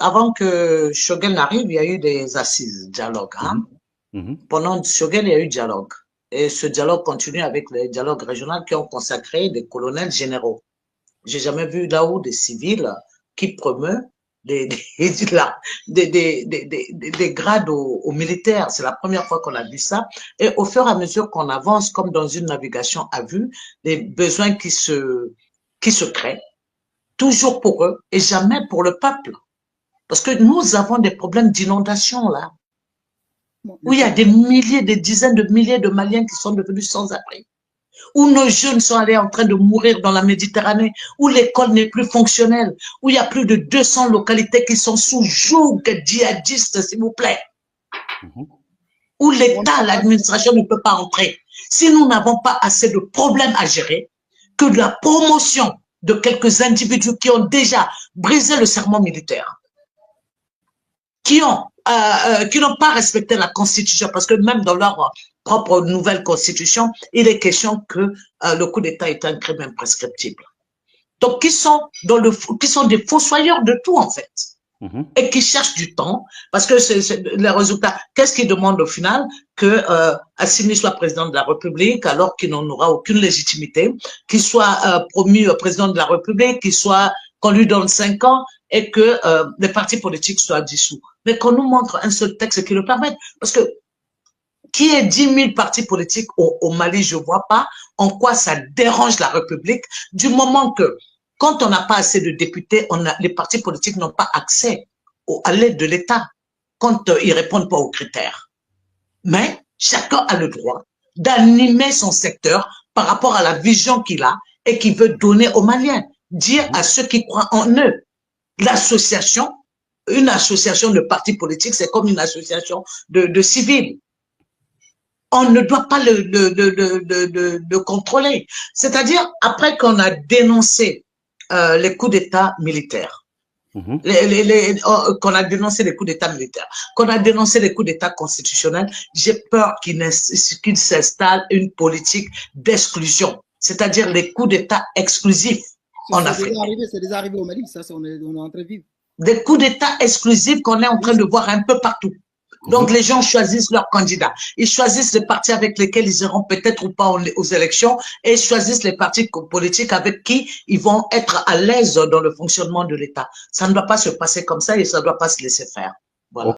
avant que Choguel n'arrive, il y a eu des assises, dialogue. Hein. Pendant Choguel, il y a eu dialogue. Et ce dialogue continue avec les dialogues régionaux qui ont consacré des colonels généraux. J'ai jamais vu là-haut des civils qui promeuvent des grades aux militaires. C'est la première fois qu'on a vu ça. Et au fur et à mesure qu'on avance, comme dans une navigation à vue, les besoins qui se créent, toujours pour eux et jamais pour le peuple. Parce que nous avons des problèmes d'inondation là, où il y a des milliers, des dizaines de milliers de Maliens qui sont devenus sans abri, où nos jeunes sont allés en train de mourir dans la Méditerranée, où l'école n'est plus fonctionnelle, où il y a plus de 200 localités qui sont sous joug djihadistes, s'il vous plaît, où l'État, l'administration ne peut pas entrer. Si nous n'avons pas assez de problèmes à gérer, que de la promotion de quelques individus qui ont déjà brisé le serment militaire, qui n'ont pas respecté la Constitution, parce que même dans leur propre nouvelle Constitution, il est question que le coup d'État est un crime imprescriptible. Donc, qui sont des fossoyeurs de tout, en fait, et qui cherchent du temps, parce que les résultats, qu'est-ce qu'ils demandent au final? Que Assimi soit président de la République, alors qu'il n'en aura aucune légitimité, qu'il soit promu président de la République, qu'on lui donne 5 ans, et que les partis politiques soient dissous. Mais qu'on nous montre un seul texte qui le permette. Parce que qui est 10 000 partis politiques au Mali, je ne vois pas en quoi ça dérange la République, du moment que, quand on n'a pas assez de députés, les partis politiques n'ont pas accès à l'aide de l'État, quand ils ne répondent pas aux critères. Mais chacun a le droit d'animer son secteur par rapport à la vision qu'il a et qu'il veut donner aux Maliens. Dire à ceux qui croient en eux. L'association, une association de partis politiques, c'est comme une association de civils. On ne doit pas le contrôler. C'est-à-dire, après qu'on a dénoncé les coups d'État militaires, qu'on a dénoncé les coups d'État militaires, qu'on a dénoncé les coups d'État constitutionnels, j'ai peur qu'il s'installe une politique d'exclusion, c'est-à-dire les coups d'État exclusifs. C'est déjà arrivé au Mali, ça, on est en train de vivre. Des coups d'État exclusifs qu'on est en train de voir un peu partout. Donc, les gens choisissent leurs candidats. Ils choisissent les partis avec lesquels ils iront peut-être ou pas aux élections et choisissent les partis politiques avec qui ils vont être à l'aise dans le fonctionnement de l'État. Ça ne doit pas se passer comme ça et ça ne doit pas se laisser faire. Voilà.